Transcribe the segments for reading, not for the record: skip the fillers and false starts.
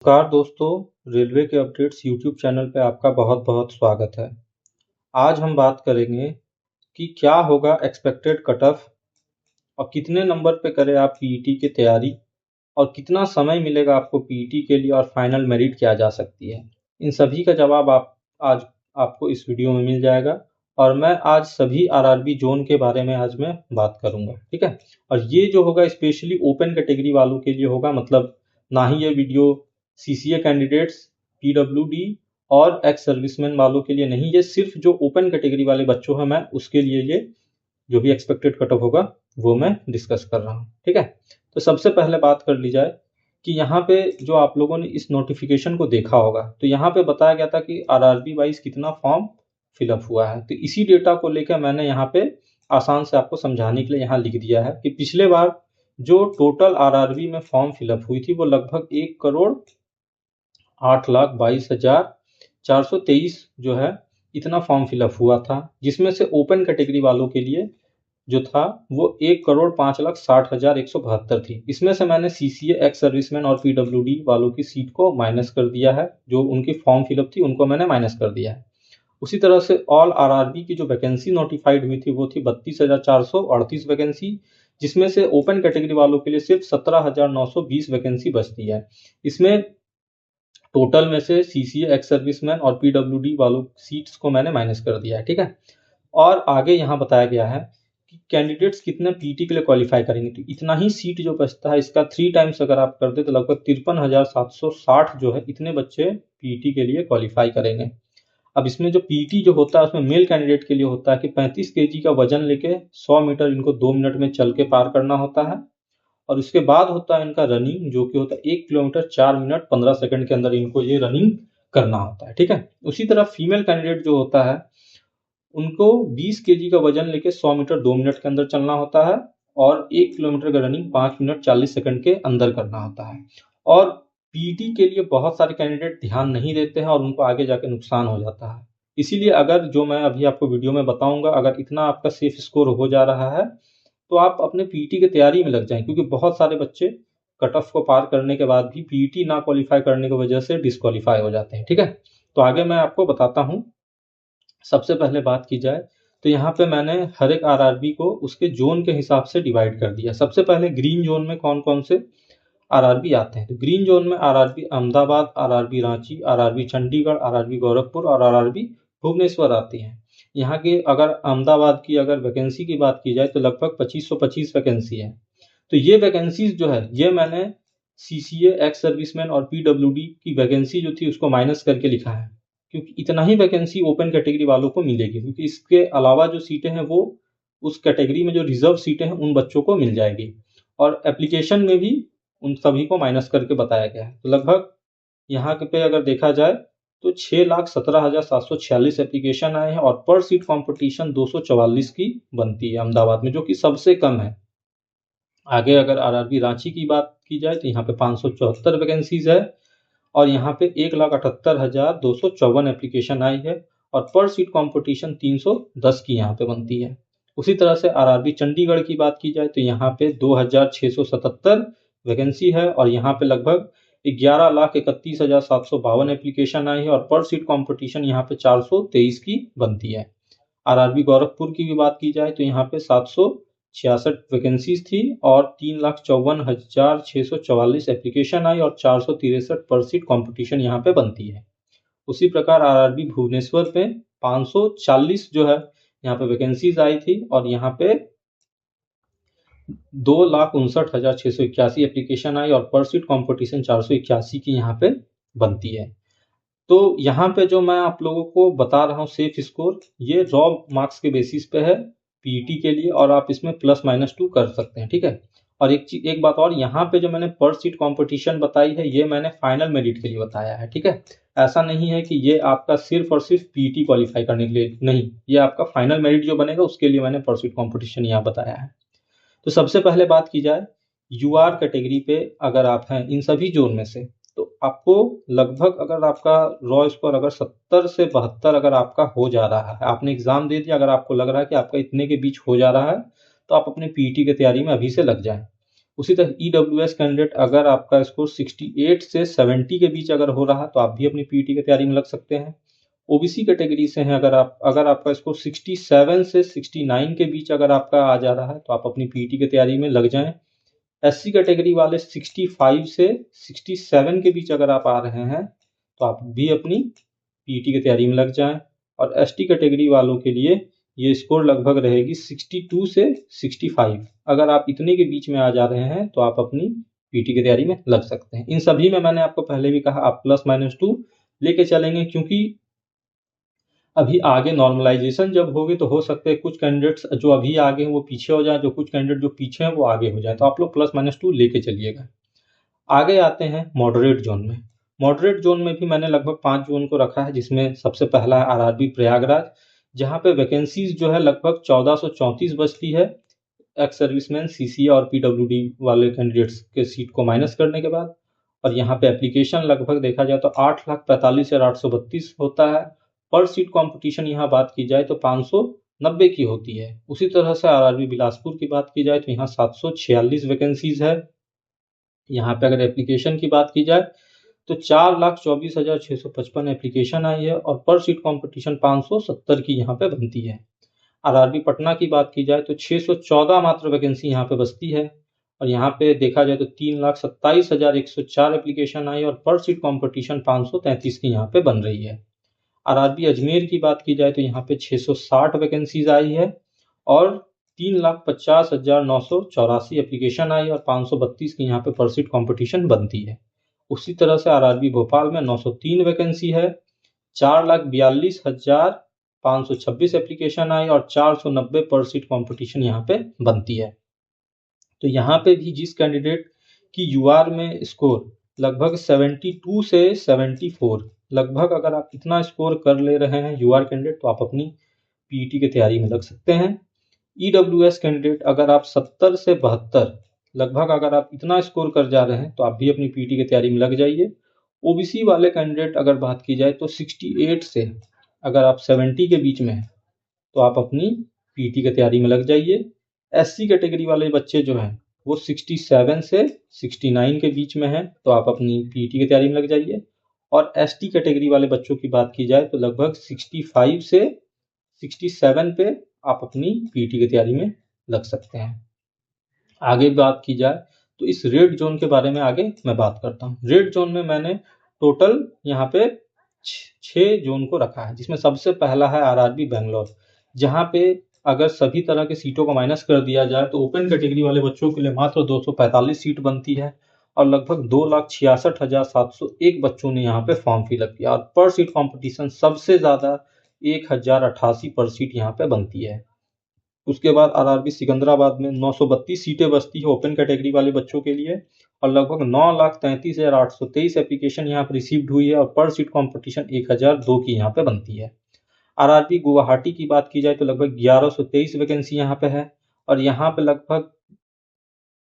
नमस्कार दोस्तों, रेलवे के अपडेट्स यूट्यूब चैनल पे आपका बहुत-बहुत स्वागत है। आज हम बात करेंगे कि क्या होगा एक्सपेक्टेड कट ऑफ और कितने नंबर पे करें आप पीईटी की तैयारी और कितना समय मिलेगा आपको पीईटी के लिए और फाइनल मेरिट क्या जा सकती है। इन सभी का जवाब आप आज आपको इस वीडियो में मिल जाएगा और मैं आज सभी आरआरबी जोन के बारे में आज मैं बात करूंगा, ठीक है। और ये जो होगा स्पेशली ओपन कैटेगरी वालों के लिए होगा, मतलब ना ही ये वीडियो सीसीए कैंडिडेट्स, पीडब्ल्यूडी और एक्स सर्विसमैन वालों के लिए नहीं, ये सिर्फ जो ओपन कैटेगरी वाले बच्चों हैं मैं उसके लिए ये जो भी एक्सपेक्टेड कट ऑफ होगा वो मैं डिस्कस कर रहा हूँ, ठीक है। तो सबसे पहले बात कर ली जाए कि यहाँ पे जो आप लोगों ने इस नोटिफिकेशन को देखा होगा तो यहाँ पे बताया गया था कि आरआरबी वाइज कितना फॉर्म फिलअप हुआ है। तो इसी डेटा को लेकर मैंने यहाँ पे आसान से आपको समझाने के लिए यहाँ लिख दिया है कि पिछले बार जो टोटल आरआरबी में फॉर्म फिलअप हुई थी वो लगभग 1,08,22,423 जो है इतना फॉर्म फिलअप हुआ था, जिसमें से ओपन कैटेगरी वालों के लिए जो था वो 1,05,60,172 थी। इसमें से मैंने सीसीए, एक्स सर्विसमैन और पीडब्ल्यूडी वालों की सीट को माइनस कर दिया है, जो उनकी फॉर्म फिलअप थी उनको मैंने माइनस कर दिया है। उसी तरह से ऑल आरआरबी की जो वैकेंसी नोटिफाइड हुई थी वो थी 32,438 वैकेंसी, जिसमें से ओपन कैटेगरी वालों के लिए सिर्फ 17,920 वैकेंसी बचती है। इसमें टोटल में से सीसीए, एक्स सर्विसमैन और पीडब्ल्यूडी वालों सीट्स को मैंने माइनस कर दिया है, ठीक है। और आगे यहाँ बताया गया है कि कैंडिडेट्स कितने पीटी के लिए क्वालिफाई करेंगे, तो इतना ही सीट जो बचता है इसका 3 टाइम्स अगर आप कर दे तो लगभग 53,760 जो है इतने बच्चे पीटी के लिए क्वालिफाई करेंगे। अब इसमें जो पीटी जो होता है उसमें मेल कैंडिडेट के लिए होता है कि 35 केजी का वजन लेके 100 मीटर इनको 2 मिनट में चल के पार करना होता है, और उसके बाद होता है इनका रनिंग जो कि होता है 1 किलोमीटर 4 मिनट 15 सेकंड के अंदर इनको ये रनिंग करना होता है, ठीक है। उसी तरह फीमेल कैंडिडेट जो होता है उनको 20 केजी का वजन लेके 100 मीटर 2 मिनट के अंदर चलना होता है और 1 किलोमीटर का रनिंग 5 मिनट 40 सेकंड के अंदर करना होता है। और पीटी के लिए बहुत सारे कैंडिडेट ध्यान नहीं देते हैं और उनको आगे जाके नुकसान हो जाता है। इसीलिए अगर जो मैं अभी आपको वीडियो में बताऊंगा अगर इतना आपका सेफ स्कोर हो जा रहा है तो आप अपने पीटी की तैयारी में लग जाएं, क्योंकि बहुत सारे बच्चे कट ऑफ को पार करने के बाद भी पीटी ना क्वालिफाई करने की वजह से डिस्क्वालीफाई हो जाते हैं, ठीक है। तो आगे मैं आपको बताता हूँ। सबसे पहले बात की जाए तो यहाँ पे मैंने हर एक आरआरबी को उसके जोन के हिसाब से डिवाइड कर दिया। सबसे पहले ग्रीन जोन में कौन कौन से आरआरबी आते हैं, तो ग्रीन जोन में RRB Ahmedabad, RRB Ranchi, RRB Chandigarh, RRB Gorakhpur और आरआरबी भुवनेश्वर आती हैं। यहाँ की अगर अहमदाबाद की अगर वैकेंसी की बात की जाए तो लगभग 2525 वैकेंसी है। तो ये वैकेंसीज जो है ये मैंने सीसीए, एक्स सर्विसमैन और पीडब्ल्यूडी की वैकेंसी जो थी उसको माइनस करके लिखा है, क्योंकि इतना ही वैकेंसी ओपन कैटेगरी वालों को मिलेगी, क्योंकि इसके अलावा जो सीटें हैं वो उस कैटेगरी में जो रिजर्व सीटें हैं उन बच्चों को मिल जाएगी। और एप्लीकेशन में भी उन सभी को माइनस करके बताया गया है। तो लगभग यहाँ पे अगर देखा जाए तो 6,17,746 एप्लीकेशन आए हैं और पर सीट कंपटीशन 244 की बनती है अहमदाबाद में, जो कि सबसे कम है। आगे अगर आरआरबी रांची की बात की जाए तो यहाँ पे 574 वैकेंसीज है और यहाँ पे 1,78,254 एप्लीकेशन आई है और पर सीट कंपटीशन 310 की यहाँ पे बनती है। उसी तरह से आरआरबी चंडीगढ़ की बात की जाए तो यहाँ पे 2,677 वैकेंसी है और यहाँ पे लगभग 11,31,752 एप्लीकेशन आई है और पर सीट कंपटीशन यहाँ पे 423 की बनती है। आरआरबी गोरखपुर की भी बात की जाए तो यहाँ पे 766 वैकेंसीज थी और 3,54,644 एप्लीकेशन आई और 463 पर सीट कंपटीशन यहाँ पे बनती है। उसी प्रकार आरआरबी भुवनेश्वर में 540 जो है यहाँ पे वैकेंसीज आई थी और यहाँ पे 2,59,681 एप्लीकेशन आई और पर सीट कंपटीशन 481 की यहाँ पे बनती है। तो यहाँ पे जो मैं आप लोगों को बता रहा हूँ सेफ स्कोर, ये रॉ मार्क्स के बेसिस पे है पीईटी के लिए और आप इसमें +-2 कर सकते हैं, ठीक है। और एक बात और, यहाँ पे जो मैंने पर सीट कंपटीशन बताई है ये मैंने फाइनल मेरिट के लिए बताया है, ठीक है। ऐसा नहीं है कि ये आपका सिर्फ और सिर्फ पीईटी क्वालिफाई करने के लिए नहीं, ये आपका फाइनल मेरिट जो बनेगा उसके लिए मैंने पर सीट कॉम्पिटिशन यहाँ बताया है। तो सबसे पहले बात की जाए यूआर कैटेगरी पे अगर आप हैं इन सभी जोन में से तो आपको लगभग अगर आपका रॉ स्कोर अगर 70 से 72 अगर आपका हो जा रहा है, आपने एग्जाम दे दिया, अगर आपको लग रहा है कि आपका इतने के बीच हो जा रहा है तो आप अपने पीईटी की तैयारी में अभी से लग जाएं। उसी तरह ईडब्ल्यूएस कैंडिडेट अगर आपका स्कोर 68 से 70 के बीच अगर हो रहा तो आप भी अपनी पीटी की तैयारी में लग सकते हैं। ओबीसी कैटेगरी से हैं अगर आपका स्कोर 67 से 69 के बीच अगर आपका आ जा रहा है तो आप अपनी पीटी की तैयारी में लग जाएं। एससी कैटेगरी वाले 65 से 67 के बीच अगर आप आ रहे हैं तो आप भी अपनी पीटी की तैयारी में लग जाएं। और एसटी कैटेगरी वालों के लिए ये स्कोर लगभग रहेगी 62 से 65। अगर आप इतने के बीच में आ जा रहे हैं तो आप अपनी पीटी की तैयारी में लग सकते हैं। इन सभी में मैंने आपको पहले भी कहा आप +-2 लेके चलेंगे, क्योंकि अभी आगे नॉर्मलाइजेशन जब होगी तो हो सकते हैं कुछ कैंडिडेट्स जो अभी आगे हैं वो पीछे हो जाए, जो कुछ कैंडिडेट जो पीछे हैं वो आगे हो जाए, तो आप लोग +-2 लेके चलिएगा। आगे आते हैं मॉडरेट जोन में। मॉडरेट जोन में भी मैंने लगभग 5 जोन को रखा है, जिसमें सबसे पहला है आरआरबी प्रयागराज, जहां पे वैकेंसीज जो है लगभग 1434 बचती है एक्स सर्विसमैन, सीसीए और पीडब्ल्यूडी वाले कैंडिडेट्स के सीट को माइनस करने के बाद। और यहाँ पे एप्लीकेशन लगभग देखा जाए तो 8,45,832 होता है। पर सीट कंपटीशन यहाँ बात की जाए तो 590 की होती है। उसी तरह से आरआरबी बिलासपुर की बात की जाए तो यहाँ 746 वैकेंसीज है। यहाँ पे अगर एप्लीकेशन की बात की जाए तो 4,24,655 एप्लीकेशन आई है और पर सीट कंपटीशन 570 की यहाँ पे बनती है। आरआरबी पटना की बात की जाए तो 614 मात्र वैकेंसी यहाँ पे बचती है और यहाँ पे देखा जाए तो 3,27,104 एप्लीकेशन आई और पर सीट कंपटीशन 533 की यहाँ पे बन रही है। आरआरबी अजमेर की बात की जाए तो यहाँ पे 660 वैकेंसीज आई है और 3,50,984 एप्लीकेशन आई और 532 की यहाँ पे पर सीट कंपटीशन बनती है। उसी तरह से आरआरबी भोपाल में 903 वैकेंसी है, 4,42,526 एप्लीकेशन आई और 490 पर सीट कंपटीशन यहाँ पे बनती है। तो यहाँ पे भी जिस कैंडिडेट की यूआर में स्कोर लगभग 72 से 74, लगभग अगर आप इतना स्कोर कर ले रहे हैं यूआर कैंडिडेट तो आप अपनी पीईटी की तैयारी में लग सकते हैं। ईडब्ल्यूएस कैंडिडेट अगर आप 70 से 72 लगभग अगर आप इतना स्कोर कर जा रहे हैं तो आप भी अपनी पीटी की तैयारी में लग जाइए। ओबीसी वाले कैंडिडेट अगर बात की जाए तो 68 से अगर आप 70 के बीच में हैं तो आप अपनी पीटी की तैयारी में लग जाइए। एससी कैटेगरी वाले बच्चे जो हैं वो 67 से 69 के बीच में हैं तो आप अपनी पीटी की तैयारी में लग जाइए। और एसटी कैटेगरी वाले बच्चों की बात की जाए तो लगभग 65 से 67 पे आप अपनी पीटी की तैयारी में लग सकते हैं। आगे बात की जाए तो इस रेड जोन के बारे में आगे मैं बात करता हूँ। रेड जोन में मैंने टोटल यहाँ पे 6 जोन को रखा है, जिसमें सबसे पहला है आरआरबी बेंगलोर, जहाँ पे अगर सभी तरह के सीटों को माइनस कर दिया जाए तो ओपन कैटेगरी वाले बच्चों के लिए मात्र 245 सीट बनती है और लगभग 2,66,701 बच्चों ने यहाँ पे फॉर्म फिलअप किया और पर सीट कंपटीशन सबसे ज़्यादा 1,088 पर सीट यहाँ पे बनती है। उसके बाद आरआरबी सिकंदराबाद में 932 सीटें बचती है ओपन कैटेगरी वाले बच्चों के लिए और लगभग 9,33,823 एप्लीकेशन यहाँ पर रिसीव्ड हुई है और पर सीट कंपटीशन 1,002 की यहाँ पे बनती है। आरआरबी गुवाहाटी की बात की जाए तो लगभग 1,123 वैकेंसी यहाँ पे है और यहाँ पे लगभग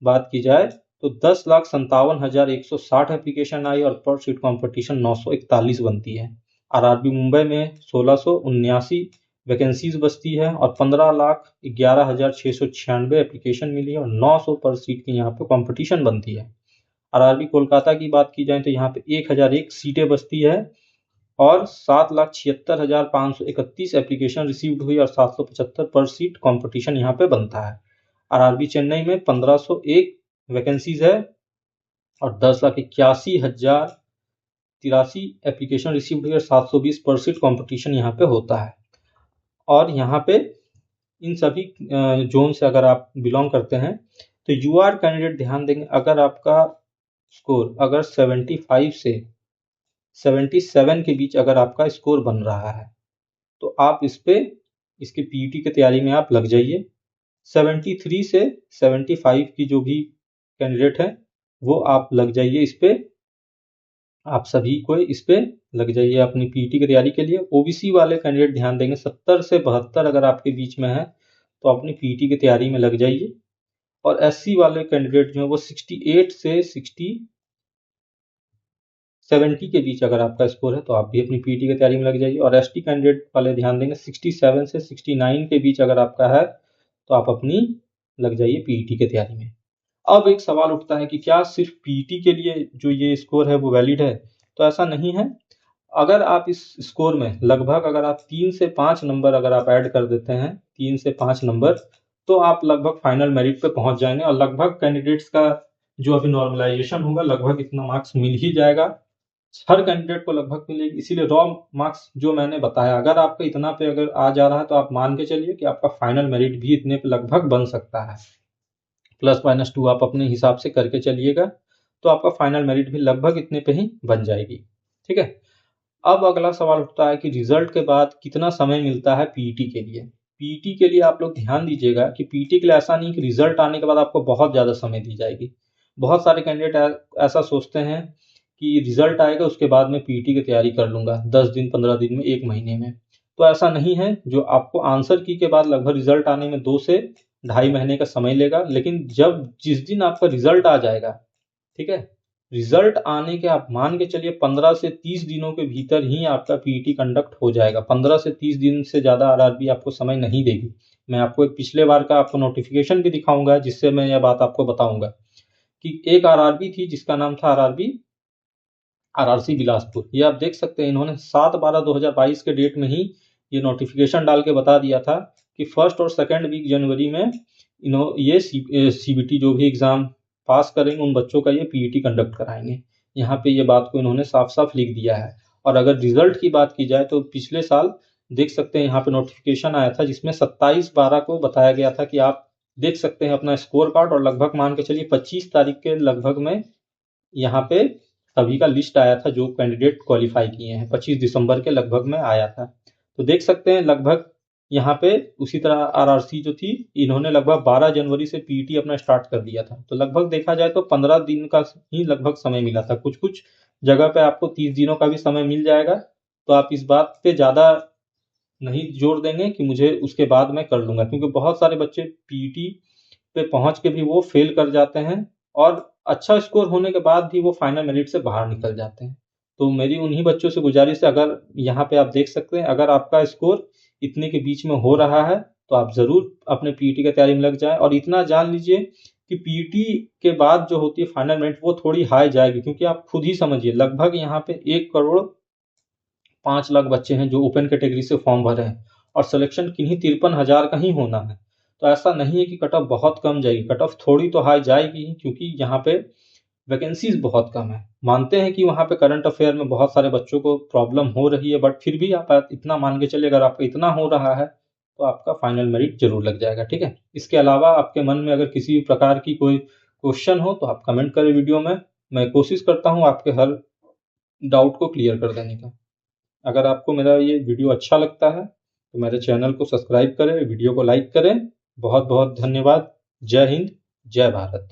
बात की जाए तो 10,57,160 एप्लीकेशन आई और पर सीट कंपटीशन 941 बनती है। आरआरबी मुंबई में 1,679 वैकेंसीज बचती है और 15,11,696 एप्लीकेशन मिली है और 900 पर सीट की यहाँ पे कंपटीशन बनती है। आरआरबी कोलकाता की बात की जाए तो यहाँ पे 1,001 सीटें बचती है और 7,76,531 एप्लीकेशन रिसीव्ड हुई और 775 पर सीट कंपटीशन यहाँ पे बनता है। आरआरबी चेन्नई में 1,501 वैकेंसीज है और 10,81,083 एप्लीकेशन रिसीव्ड हुई और 720 पर सीट कंपटीशन यहाँ पे होता है। और यहाँ पे इन सभी जोन से अगर आप बिलोंग करते हैं तो यूआर कैंडिडेट ध्यान देंगे, अगर आपका स्कोर अगर 75 से 77 के बीच अगर आपका स्कोर बन रहा है तो आप इसके पीईटी की तैयारी में आप लग जाइए। 73 से 75 की जो भी कैंडिडेट है वो आप लग जाइए इस पे, आप सभी को इस पे लग जाइए अपनी पीईटी की तैयारी के लिए। ओबीसी वाले कैंडिडेट ध्यान देंगे 70 से 72 अगर आपके बीच में है तो अपनी पीईटी की तैयारी में लग जाइए। और एससी वाले कैंडिडेट जो है वो 68 से 70 के बीच अगर आपका स्कोर है तो आप भी अपनी पीईटी की तैयारी में लग जाइए। और एसटी कैंडिडेट वाले ध्यान देंगे 67 से 69 के बीच अगर आपका है तो आप अपनी लग जाइए पीईटी की तैयारी में। अब एक सवाल उठता है कि क्या सिर्फ पीईटी के लिए जो ये स्कोर है वो वैलिड है? तो ऐसा नहीं है। अगर आप इस स्कोर में लगभग अगर आप 3 से 5 नंबर अगर आप ऐड कर देते हैं, 3 से 5 नंबर, तो आप लगभग फाइनल मेरिट पे पहुंच जाएंगे और लगभग कैंडिडेट्स का जो अभी नॉर्मलाइजेशन होगा लगभग इतना मार्क्स मिल ही जाएगा। हर कैंडिडेट को लगभग मिलेगी। इसीलिए रॉ मार्क्स जो मैंने बताया, अगर आपका इतना पे अगर आ जा रहा है तो आप मान के चलिए कि आपका फाइनल मेरिट भी इतने पे लगभग बन सकता है। +-2 आप अपने हिसाब से करके चलिएगा, तो आपका फाइनल मेरिट भी लगभग इतने पे ही बन जाएगी। ठीक है। अब अगला सवाल उठता है कि रिजल्ट के बाद कितना समय मिलता है पीईटी के लिए? पीईटी के लिए आप लोग ध्यान दीजिएगा कि पीईटी के लिए ऐसा नहीं कि रिजल्ट आने के बाद आपको बहुत ज़्यादा समय दी जाएगी। बहुत सारे कैंडिडेट ऐसा सोचते हैं कि रिजल्ट आएगा उसके बाद मैं पीईटी की तैयारी कर लूँगा 10 दिन, 15 दिन में, 1 महीने में। तो ऐसा नहीं है। जो आपको आंसर की के बाद लगभग रिजल्ट आने में 2 से ढाई महीने का समय लेगा, लेकिन जिस दिन आपका रिजल्ट आ जाएगा, ठीक है, रिजल्ट आने के आप मान के चलिए 15 से 30 दिनों के भीतर ही आपका पीईटी कंडक्ट हो जाएगा। 15 से 30 दिन से ज़्यादा आरआरबी आपको समय नहीं देगी। मैं आपको एक पिछले बार का आपको नोटिफिकेशन भी दिखाऊंगा जिससे मैं यह बात आपको बताऊंगा कि एक आरआरबी थी जिसका नाम था आरआरसी बिलासपुर। ये आप देख सकते हैं, इन्होंने 7/12/2022 के डेट में ही ये नोटिफिकेशन डाल के बता दिया था कि 1st और 2nd वीक जनवरी में ये सीबीटी जो भी एग्जाम पास करेंगे उन बच्चों का ये पीईटी कंडक्ट कराएंगे। यहाँ पे ये बात को इन्होंने साफ साफ लिख दिया है। और अगर रिजल्ट की बात की जाए तो पिछले साल देख सकते हैं यहाँ पे नोटिफिकेशन आया था जिसमें 27/12 को बताया गया था कि आप देख सकते हैं अपना स्कोर कार्ड, और लगभग मान के चलिए 25 तारीख के लगभग में यहाँ पे सभी का लिस्ट आया था जो कैंडिडेट क्वालिफाई किए हैं। 25 दिसंबर के लगभग में आया था। तो देख सकते हैं लगभग यहाँ पे उसी तरह आरआरसी जो थी इन्होंने लगभग 12 जनवरी से पीईटी अपना स्टार्ट कर दिया था। तो लगभग देखा जाए तो 15 दिन का ही लगभग समय मिला था। कुछ कुछ जगह पे आपको 30 दिनों का भी समय मिल जाएगा। तो आप इस बात पे ज़्यादा नहीं जोर देंगे कि मुझे उसके बाद मैं कर लूँगा, क्योंकि बहुत सारे बच्चे पीईटी पे पहुँच के भी वो फेल कर जाते हैं और अच्छा स्कोर होने के बाद भी वो फाइनल मेरिट से बाहर निकल जाते हैं। तो मेरी उन्हीं बच्चों से गुजारिश है, अगर यहाँ पे आप देख सकते हैं अगर आपका स्कोर इतने के बीच में हो रहा है तो आप ज़रूर अपने पीईटी की तैयारी में लग जाएँ। और इतना जान लीजिए कि पीईटी के बाद जो होती है फाइनल मेरिट वो थोड़ी हाई जाएगी, क्योंकि आप खुद ही समझिए लगभग यहाँ पे 1,05,00,000 बच्चे हैं जो ओपन कैटेगरी से फॉर्म भरे हैं और सिलेक्शन किन्हीं 53,000 का ही होना है। तो ऐसा नहीं है कि कट ऑफ बहुत कम जाएगी, कट ऑफ थोड़ी तो हाई जाएगी ही, क्योंकि यहाँ पे वैकेंसीज बहुत कम है। मानते हैं कि वहाँ पे करंट अफेयर में बहुत सारे बच्चों को प्रॉब्लम हो रही है, बट फिर भी आप इतना मान के चलिए अगर आपका इतना हो रहा है तो आपका फाइनल मेरिट जरूर लग जाएगा। ठीक है। इसके अलावा आपके मन में अगर किसी भी प्रकार की कोई क्वेश्चन हो तो आप कमेंट करें वीडियो में। मैं कोशिश करता हूँ आपके हर डाउट को क्लियर कर देने का। अगर आपको मेरा ये वीडियो अच्छा लगता है तो मेरे चैनल को सब्सक्राइब करें, वीडियो को लाइक करें। बहुत बहुत धन्यवाद। जय हिंद, जय भारत।